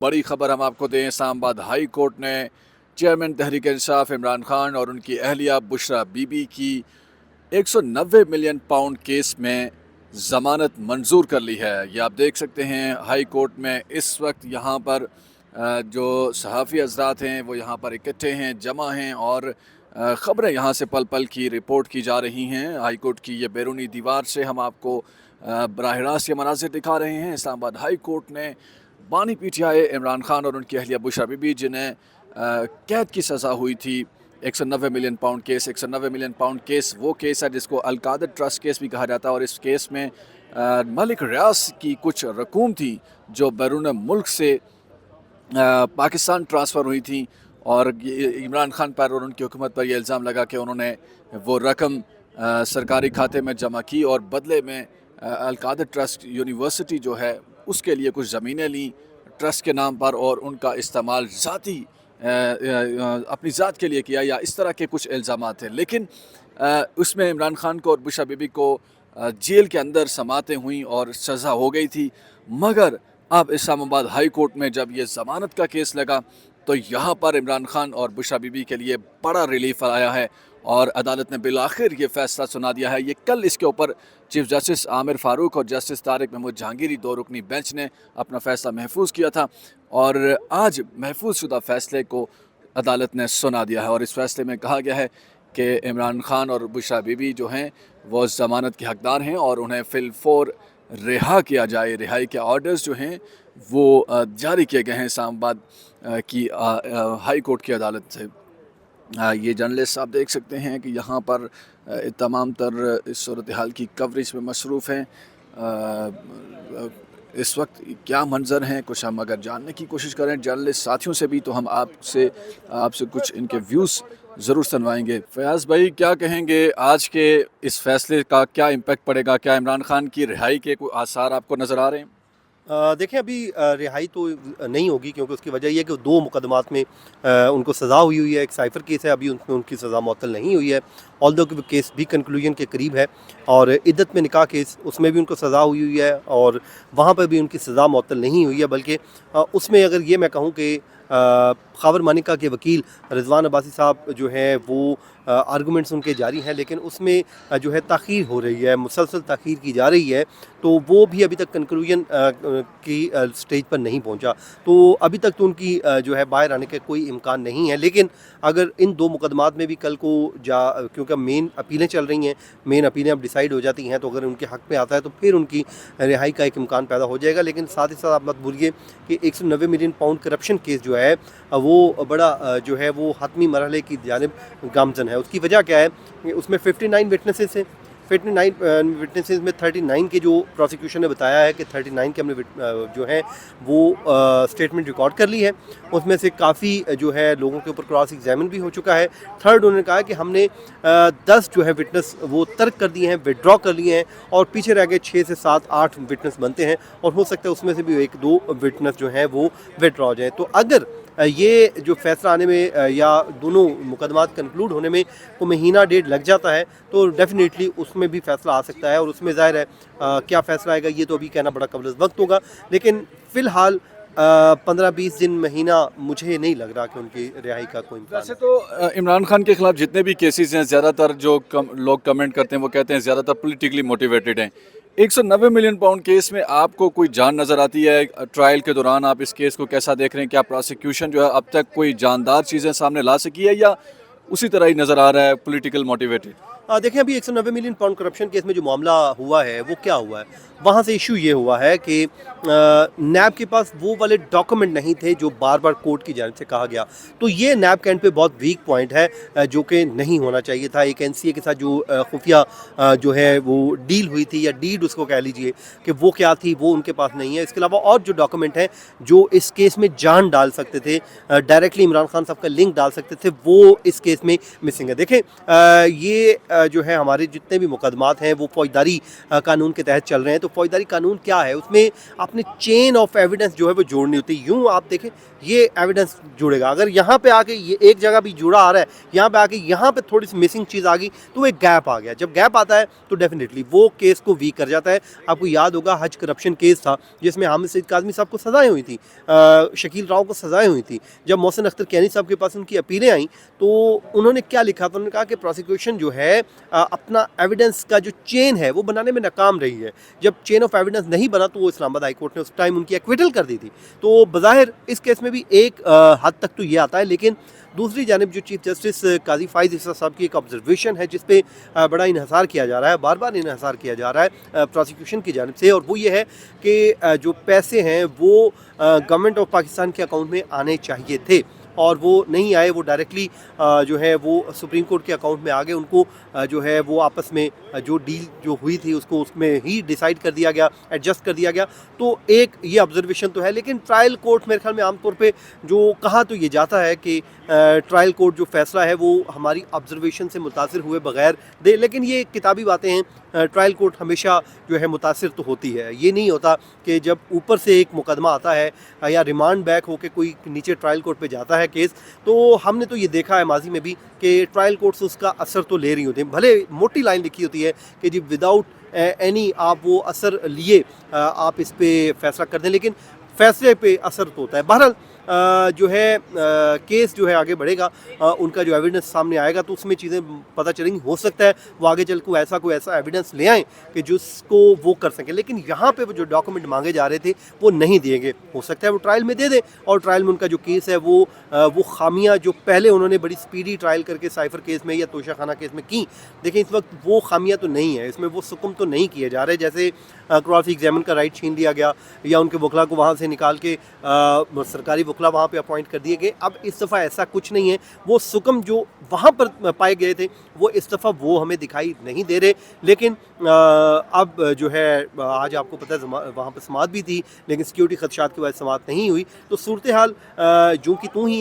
बड़ी खबर हम आपको दें, इस्लामाबाद हाई कोर्ट ने चेयरमैन तहरीक इंसाफ इमरान खान और उनकी अहलिया बुशरा बीबी की 190 मिलियन पाउंड केस में ज़मानत मंजूर कर ली है। ये आप देख सकते हैं हाई कोर्ट में इस वक्त यहाँ पर जो सहाफ़ी हज़रात हैं वो यहाँ पर इकट्ठे हैं, जमा हैं और ख़बरें यहाँ से पल पल की रिपोर्ट की जा रही हैं। हाई कोर्ट की ये बैरूनी दीवार से हम आपको बराह रास्त ये मनाज़िर दिखा रहे हैं। इस्लामाबाद हाई कोर्ट ने बानी पीटीआई इमरान खान और उनकी अहलिया बुशरा बीबी, जिन्हें कैद की सज़ा हुई थी, 190 million pound case. 190 million pound case वो केस है जिसको अलकादर ट्रस्ट केस भी कहा जाता है और इस केस में मलिक रियाज की कुछ रकूम थी जो बैरून मुल्क से पाकिस्तान ट्रांसफ़र हुई थी और इमरान खान पर और उनकी हुकूमत पर यह इल्ज़ाम लगा कि उन्होंने वो रकम सरकारी खाते में जमा की और बदले में अलकादर ट्रस्ट यूनिवर्सिटी जो है उसके लिए कुछ ज़मीनें ली ट्रस्ट के नाम पर और उनका इस्तेमाल ज़ाती अपनी ज़ात के लिए किया, या इस तरह के कुछ इल्ज़ाम थे। लेकिन उसमें इमरान खान को और बुशरा बीबी को जेल के अंदर समातें हुई और सज़ा हो गई थी। मगर अब इस्लामाबाद हाई कोर्ट में जब ये ज़मानत का केस लगा तो यहाँ पर इमरान खान और बुशरा बीबी के लिए बड़ा रिलीफ आया है और अदालत ने बिलाखिर ये फ़ैसला सुना दिया है। ये कल इसके ऊपर चीफ जस्टिस आमिर फ़ारूक और जस्टिस तारिक महमूद जहांगीरी दो रुकनी बेंच ने अपना फ़ैसला महफूज किया था और आज महफूज शुदा फ़ैसले को अदालत ने सुना दिया है और इस फ़ैसले में कहा गया है कि इमरान खान और बुशरा बीबी जो हैं वो ज़मानत के हकदार हैं और उन्हें फ़िलफ़ौर रिहा किया जाए। रिहाई के ऑर्डर्स जो हैं वो जारी किए गए हैं इस्लामाबाद की हाई कोर्ट की अदालत से। ये जर्नलिस्ट आप देख सकते हैं कि यहाँ पर तमाम तर इस सूरत हाल की कवरेज में मसरूफ़ हैं। इस वक्त क्या मंज़र हैं कुछ हम अगर जानने की कोशिश करें जर्नलिस्ट साथियों से भी तो हम आपसे कुछ इनके व्यूज़ ज़रूर सुनवाएंगे। फयाज़ भाई, क्या कहेंगे आज के इस फ़ैसले का क्या इम्पेक्ट पड़ेगा? क्या इमरान खान की रिहाई के कोई आसार आपको नज़र आ रहे हैं? देखिए अभी रिहाई तो नहीं होगी क्योंकि उसकी वजह ये है कि दो मुकदमात में उनको सज़ा हुई है। एक साइफ़र केस है, अभी उसमें उनकी सज़ा मुअत्तल नहीं हुई है, ऑल्दो कि केस भी कंक्लूजन के करीब है। और इद्दत में निकाह केस उसमें भी उनको सज़ा हुई है और वहाँ पर भी उनकी सज़ा मुअत्तल नहीं हुई है। बल्कि उसमें अगर ये मैं कहूँ कि ख़ावर मानिका के वकील रिज़वान अब्बासी साहब जो हैं वो आर्गूमेंट्स उनके जारी हैं, लेकिन उसमें जो है ताख़ीर हो रही है, मुसलसल ताख़ीर की जा रही है, तो वो भी अभी तक कंक्लूजन की स्टेज पर नहीं पहुंचा। तो अभी तक तो उनकी जो है बाहर आने का कोई इम्कान नहीं है। लेकिन अगर इन दो मुकदमात में भी कल को क्योंकि मेन अपीलें चल रही हैं, मेन अपीलें अब डिसाइड हो जाती हैं, तो अगर उनके हक़ में आता है तो फिर उनकी रिहाई का एक इम्कान पैदा हो जाएगा। लेकिन साथ ही साथ आप मत भूलिए कि 190 मिलियन पाउंड करप्शन केस जो है वो बड़ा जो है वो हतमी मरहले की जानिब गामज़न है। उसकी वजह क्या है कि उसमें 59 विटनेसेस हैं। 59 विटनेसेस में 39 के जो प्रोसिक्यूशन ने बताया है कि 39 के हमने जो है वो स्टेटमेंट रिकॉर्ड कर ली है। उसमें से काफ़ी जो है लोगों के ऊपर क्रॉस एग्जामिन भी हो चुका है। थर्ड उन्होंने कहा कि हमने 10 जो है विटनेस वो तर्क कर दिए हैं, विड्रॉ कर लिए हैं और पीछे रह गए 6 से 7 8 विटनेस बनते हैं और हो सकता है उसमें से भी 1-2 विटनेस जो हैं वो विड्रॉ हो जाए। तो अगर ये जो फैसला आने में या दोनों मुकदमात कंक्लूड होने में को महीना डेढ़ लग जाता है तो डेफिनेटली उसमें भी फैसला आ सकता है और उसमें ज़ाहिर है क्या फ़ैसला आएगा ये तो अभी कहना बड़ा कबल वक्त होगा। लेकिन फ़िलहाल 15-20 दिन महीना मुझे नहीं लग रहा कि उनकी रिहाई का कोई इम्कान वैसे तो इमरान खान के ख़िलाफ़ जितने भी केसेस हैं ज़्यादातर जो लोग कमेंट करते हैं वो कहते हैं ज़्यादातर पॉलिटिकली मोटिवेटेड हैं। 190 मिलियन पाउंड केस में आपको कोई जान नज़र आती है? ट्रायल के दौरान आप इस केस को कैसा देख रहे हैं? क्या प्रोसिक्यूशन जो है अब तक कोई जानदार चीज़ें सामने ला सकी है या उसी तरह ही नज़र आ रहा है पॉलिटिकल मोटिवेटेड? देखें अभी 190 मिलियन पाउंड करप्शन केस में जो मामला हुआ है वो क्या हुआ है, वहाँ से इशू ये हुआ है कि नैब के पास वो वाले डॉक्यूमेंट नहीं थे जो बार बार कोर्ट की जानिब से कहा गया। तो ये नैब के एंड पे बहुत वीक पॉइंट है जो कि नहीं होना चाहिए था। एक एनसीए के साथ जो खुफिया जो है वो डील हुई थी या डीड उसको कह लीजिए कि वो क्या थी वो उनके पास नहीं है। इसके अलावा और जो डॉक्यूमेंट हैं जो इस केस में जान डाल सकते थे, डायरेक्टली इमरान खान साहब का लिंक डाल सकते थे, वो इस केस में मिसिंग है। देखें ये जो है हमारे जितने भी मुकदमात हैं वो फौजदारी कानून के तहत चल रहे हैं। तो फौजदारी कानून क्या है, उसमें आपने चेन ऑफ एविडेंस जो है वो जोड़नी होती है। यूँ आप देखें ये एविडेंस जुड़ेगा, अगर यहाँ पे आके ये एक जगह भी जुड़ा आ रहा है, यहाँ पे आके यहाँ पे थोड़ी सी मिसिंग चीज़ आ गई तो एक गैप आ गया। जब गैप आता है तो डेफिनेटली वो केस को वीक कर जाता है। आपको याद होगा हज करप्शन केस था जिसमें हामिद सईद काज़मी साहब को सज़ाएं हुई थी, शकील राव को सज़ाएं हुई थी। जब मोहसिन अख्तर कैनी साहब के पास उनकी अपीलें आई तो उन्होंने क्या लिखा था, उन्होंने कहा कि प्रोसिक्यूशन जो है अपना एविडेंस का जो चेन है वो बनाने में नाकाम रही है। जब चेन ऑफ एविडेंस नहीं बना तो वो इस्लामाबाद हाई कोर्ट ने उस टाइम उनकी एक्विटल कर दी थी। तो बज़ाहिर इस केस में भी एक हद तक तो ये आता है, लेकिन दूसरी जानिब जो चीफ जस्टिस काजी फाइज ईसा साहब की एक ऑब्जर्वेशन है जिस पे बड़ा इन्हसार किया जा रहा है, बार बार इन्हसार किया जा रहा है प्रोसिक्यूशन की जानिब से, और वो ये है कि जो पैसे हैं वो गवर्नमेंट ऑफ पाकिस्तान के अकाउंट में आने चाहिए थे और वो नहीं आए। वो डायरेक्टली जो है वो सुप्रीम कोर्ट के अकाउंट में आ गए। उनको जो है वो आपस में जो डील जो हुई थी उसको उसमें ही डिसाइड कर दिया गया, एडजस्ट कर दिया गया। तो एक ये ऑब्जर्वेशन तो है, लेकिन ट्रायल कोर्ट मेरे ख्याल में आमतौर पे जो कहा तो ये जाता है कि ट्रायल कोर्ट जो फैसला है वो हमारी ऑब्जर्वेशन से मुतासिर हुए बगैर दे, लेकिन ये किताबी बातें हैं। ट्रायल कोर्ट हमेशा जो है मुतासिर तो होती है। ये नहीं होता कि जब ऊपर से एक मुकदमा आता है या रिमांड बैक होकर कोई नीचे ट्रायल कोर्ट पे जाता है केस, तो हमने तो ये देखा है माजी में भी कि ट्रायल कोर्ट्स उसका असर तो ले रही होती हैं। भले मोटी लाइन लिखी होती है कि जी विदाउट एनी आप वो असर लिए आप इस पर फैसला कर दें, लेकिन फैसले पे असर तो होता है। बहरहाल जो है केस जो है आगे बढ़ेगा, उनका जो एविडेंस सामने आएगा तो उसमें चीज़ें पता चलेंगी। हो सकता है वो आगे चल कोई ऐसा एविडेंस ले आएँ कि जिसको वो कर सकें, लेकिन यहाँ पे वो जो डॉक्यूमेंट मांगे जा रहे थे वो नहीं दिए गए। हो सकता है वो ट्रायल में दे दें और ट्रायल में उनका जो केस है वो खामियाँ जो पहले उन्होंने बड़ी स्पीडी ट्रायल करके साइफर केस में या तोशाखाना केस में की, देखिए इस वक्त वो खामियाँ तो नहीं है, इसमें वो सुकुम तो नहीं किए जा रहे। जैसे क्रॉस एग्जामिन का राइट छीन लिया गया या उनके वकला को वहाँ से निकाल के सरकारी वकला वहाँ पे अपॉइंट कर दिए गए। अब इस दफ़ा ऐसा कुछ नहीं है, वो सुकम जो वहाँ पर पाए गए थे वो इस दफ़ा वो हमें दिखाई नहीं दे रहे। लेकिन अब जो है आज आपको पता है वहाँ पर समाअत भी थी, लेकिन सिक्योरिटी खदशात की वजह से समाअत नहीं हुई। तो सूरत हाल जो कि तू ही